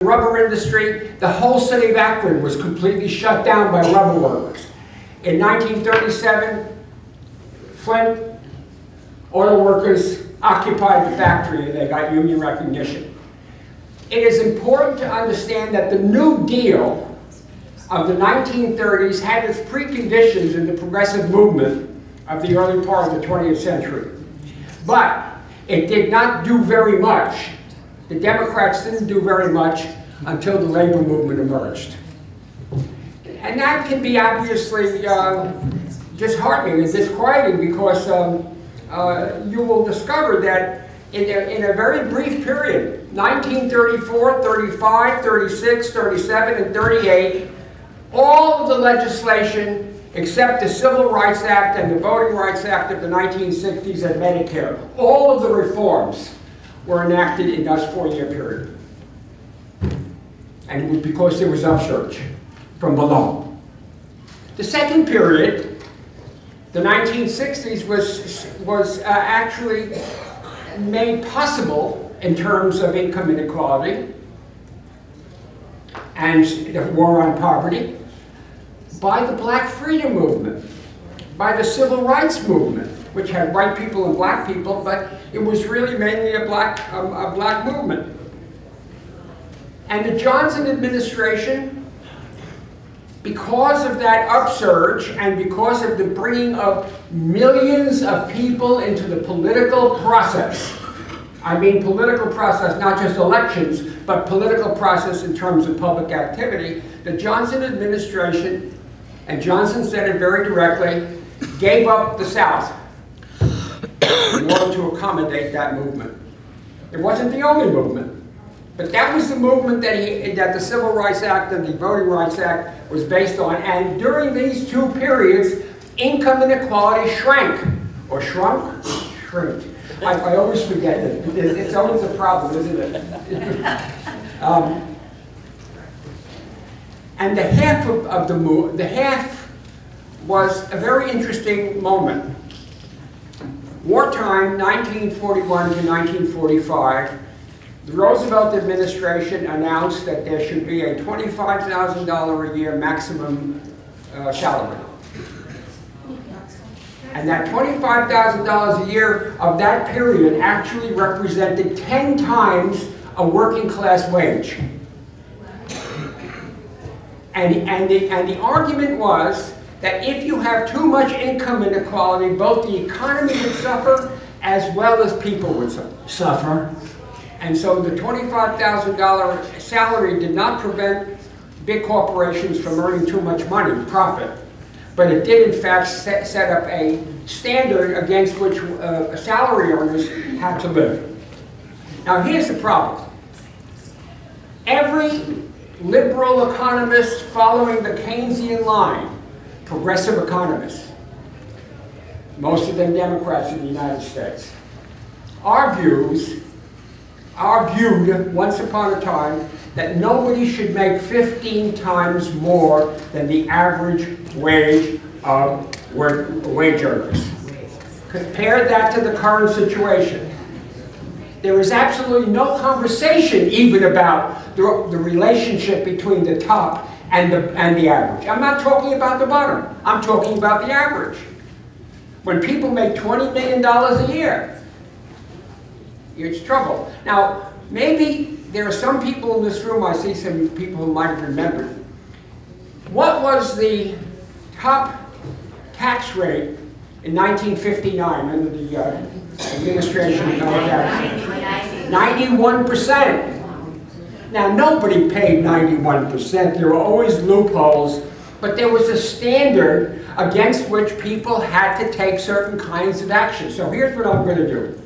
Rubber industry, the whole city of Akron was completely shut down by rubber workers. In 1937, Flint auto workers occupied the factory and they got union recognition. It is important to understand that the New Deal of the 1930s had its preconditions in the progressive movement of the early part of the 20th century. But it did not do very much. The Democrats didn't do very much until the labor movement emerged. And that can be obviously disheartening and disquieting because you will discover that in a very brief period, 1934, 35, 36, 37, and 38, all of the legislation except the Civil Rights Act and the Voting Rights Act of the 1960s and Medicare, all of the reforms were enacted in that 4-year period. And it was because there was upsurge from below. The second period, the 1960s, was actually made possible in terms of income inequality and the war on poverty by the Black Freedom Movement, by the Civil Rights Movement, which had white people and black people, but it was really mainly a black movement. And the Johnson administration, because of that upsurge and because of the bringing of millions of people into the political process, I mean political process, not just elections, but political process in terms of public activity, the Johnson administration, and Johnson said it very directly, gave up the South in order to accommodate that movement. It wasn't the only movement, but that was the movement that the Civil Rights Act and the Voting Rights Act was based on. And during these two periods, income inequality shrank, or shrunk? Shrinked. I always forget it. It's always a problem, isn't it? And the half of the move, the half was a very interesting moment. Wartime, 1941 to 1945, the Roosevelt administration announced that there should be a $25,000 a year maximum salary. And that $25,000 a year of that period actually represented 10 times a working class wage. And the argument was that if you have too much income inequality, both the economy would suffer as well as people would suffer. And so the $25,000 salary did not prevent big corporations from earning too much money, profit. But it did, in fact, set up a standard against which salary earners had to live. Now, here's the problem. Every liberal economist following the Keynesian line, progressive economists, most of them Democrats in the United States, argued once upon a time that nobody should make 15 times more than the average wage of wage earners. Compare that to the current situation. There is absolutely no conversation even about the relationship between the top and the average. I'm not talking about the bottom. I'm talking about the average. When people make $20 million a year, it's trouble. Now, maybe there are some people in this room, I see some people who might remember. What was the top tax rate in 1959 under the administration of Noah Jackson? 91%. Now, nobody paid 91%. There were always loopholes, but there was a standard against which people had to take certain kinds of action. So here's what I'm going to do.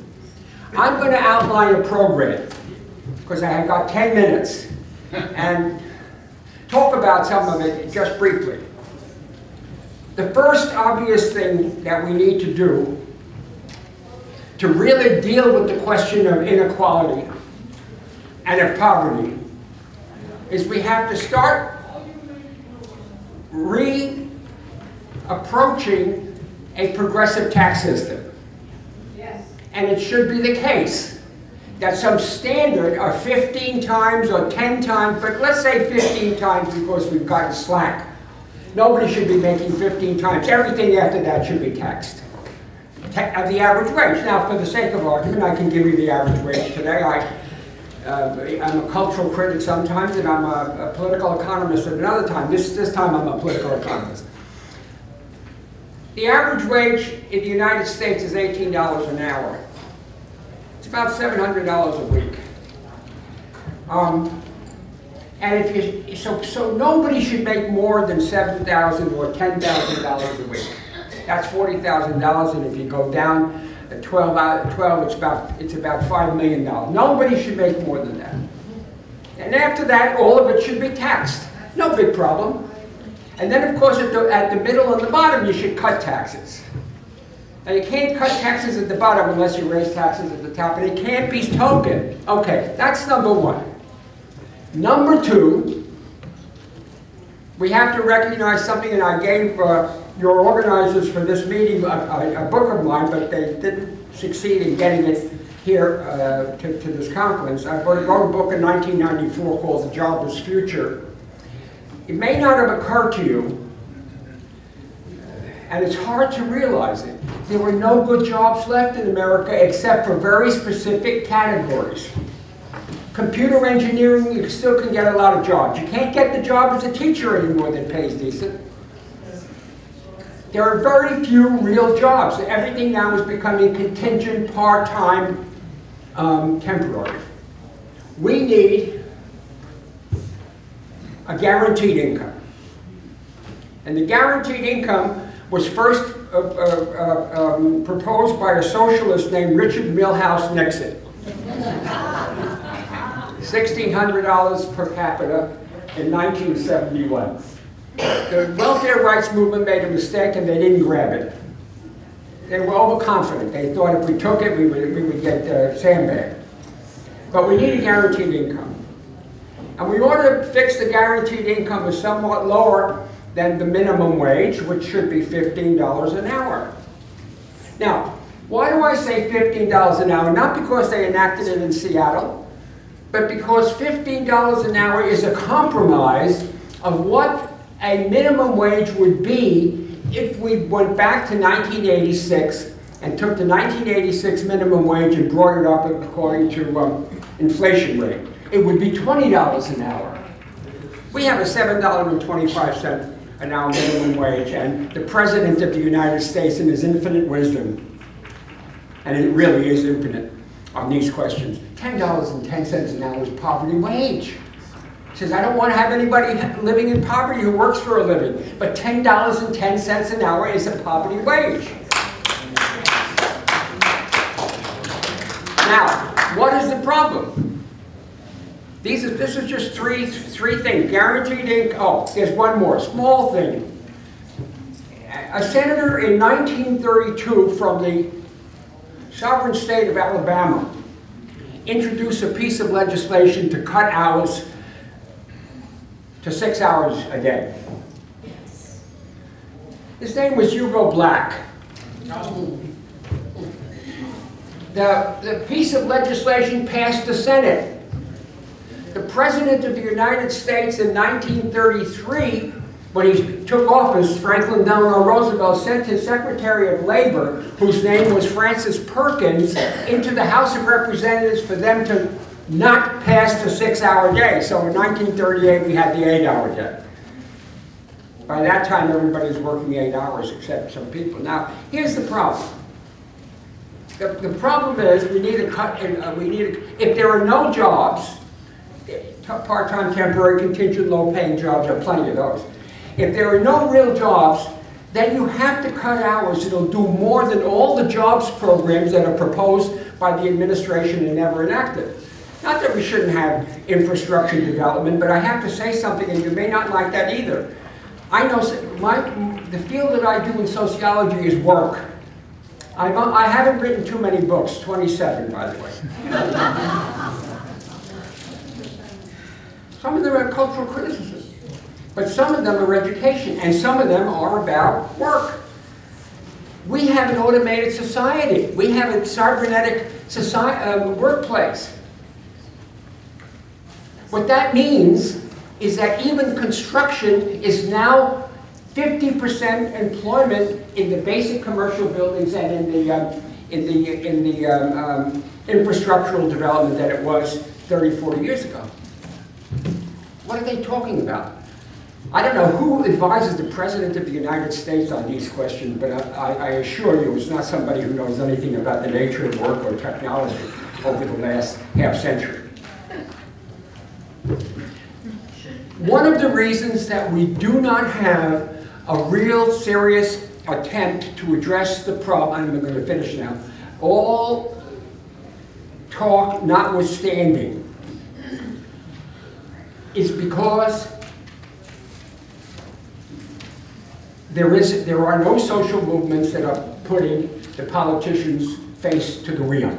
I'm going to outline a program, because I have got 10 minutes, and talk about some of it just briefly. The first obvious thing that we need to do to really deal with the question of inequality and of poverty is we have to start approaching a progressive tax system. Yes. And it should be the case that some standard of 15 times or 10 times, but let's say 15 times because we've gotten slack. Nobody should be making 15 times. Everything after that should be taxed at the average wage. Now, for the sake of argument, I can give you the average wage today. I'm a cultural critic sometimes, and I'm a political economist at another time. This time I'm a political economist. The average wage in the United States is $18 an hour. It's about $700 a week. And if you, so nobody should make more than $7,000 or $10,000 a week. That's $40,000, and if you go down 12, it's about $5 million. Nobody should make more than that. And after that, all of it should be taxed. No big problem. And then, of course, at the middle and the bottom, you should cut taxes. Now, you can't cut taxes at the bottom unless you raise taxes at the top, and it can't be token. Okay, that's number one. Number two, we have to recognize something, and I gave your organizers for this meeting a book of mine, but they didn't succeed in getting it here to this conference. I wrote a book in 1994 called The Jobless Future. It may not have occurred to you, and it's hard to realize it, there were no good jobs left in America except for very specific categories. Computer engineering, you still can get a lot of jobs. You can't get the job as a teacher anymore that pays decent. There are very few real jobs. Everything now is becoming contingent, part-time, temporary. We need a guaranteed income. And the guaranteed income was first proposed by a socialist named Richard Milhouse Nixon. $1,600 per capita in 1971. The welfare rights movement made a mistake and they didn't grab it. They were overconfident. They thought if we took it, we would get sandbagged. But we need a guaranteed income. And we ought to fix the guaranteed income as somewhat lower than the minimum wage, which should be $15 an hour. Now, why do I say $15 an hour? Not because they enacted it in Seattle, but because $15 an hour is a compromise of what a minimum wage would be if we went back to 1986 and took the 1986 minimum wage and brought it up according to inflation rate. It would be $20 an hour. We have a $7.25 an hour minimum wage, and the President of the United States, in his infinite wisdom, and it really is infinite on these questions, $10.10 an hour is poverty wage. He says, I don't want to have anybody living in poverty who works for a living, but $10.10 an hour is a poverty wage. Now, what is the problem? This is just three things. Guaranteed income. Oh, there's one more, small thing. A senator in 1932 from the sovereign state of Alabama introduced a piece of legislation to cut hours to 6 hours a day. His name was Hugo Black. The piece of legislation passed the Senate. The President of the United States in 1933, when he took office, Franklin Delano Roosevelt sent his Secretary of Labor, whose name was Francis Perkins, into the House of Representatives for them to not pass the 6-hour day. So in 1938, we had the 8-hour day. By that time, everybody's working 8 hours except some people. Now, here's the problem. The problem is we need a cut. If there are no jobs, part-time, temporary, contingent, low-paying jobs, there are plenty of those. If there are no real jobs, then you have to cut hours that'll do more than all the jobs programs that are proposed by the administration and never enacted. Not that we shouldn't have infrastructure development, but I have to say something, and you may not like that either. I know the field that I do in sociology is work. I haven't written too many books, 27 by the way. Some of them are cultural criticism, but some of them are education, and some of them are about work. We have an automated society. We have a cybernetic workplace. What that means is that even construction is now 50% employment in the basic commercial buildings and in the infrastructural development that it was 30, 40 years ago. What are they talking about? I don't know who advises the President of the United States on these questions, but I assure you it's not somebody who knows anything about the nature of work or technology over the last half century. One of the reasons that we do not have a real serious attempt to address the problem, and I'm going to finish now, all talk notwithstanding, is because there are no social movements that are putting the politicians' face to the wheel.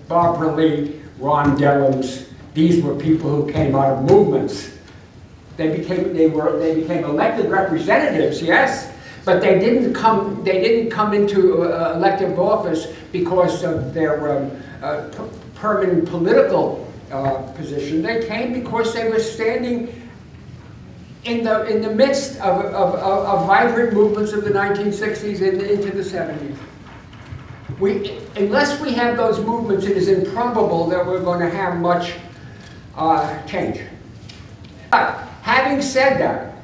Barbara Lee, Ron Dellums, these were people who came out of movements. They became elected representatives, yes, but they didn't come into elective office because of their permanent political position. They came because they were standing in the midst of vibrant movements of the 1960s and into the 70s. Unless we have those movements, it is improbable that we're going to have much change. But having said that,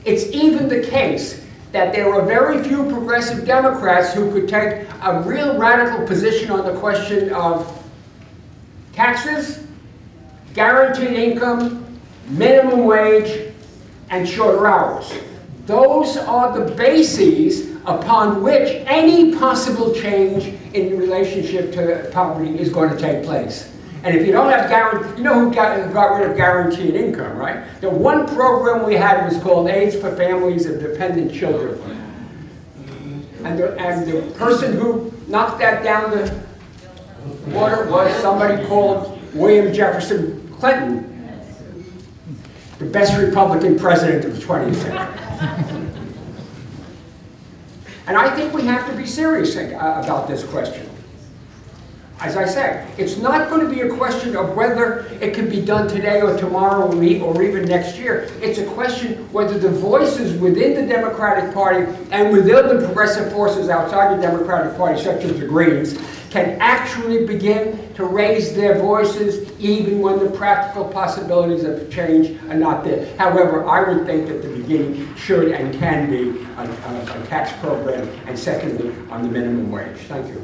it's even the case that there are very few progressive Democrats who could take a real radical position on the question of taxes, guaranteed income, minimum wage, and shorter hours. Those are the bases upon which any possible change in relationship to poverty is going to take place. And if you don't have guaranteed, you know who got rid of guaranteed income, right? The one program we had was called AIDS for Families of Dependent Children. And the person who knocked that down the water was somebody called William Jefferson Clinton, the best Republican president of the 20th century. And I think we have to be serious about this question. As I said, it's not going to be a question of whether it can be done today or tomorrow or even next year. It's a question whether the voices within the Democratic Party and within the progressive forces outside the Democratic Party, such as the Greens, can actually begin to raise their voices even when the practical possibilities of change are not there. However, I would think that the beginning should and can be a tax program, and secondly, on the minimum wage. Thank you.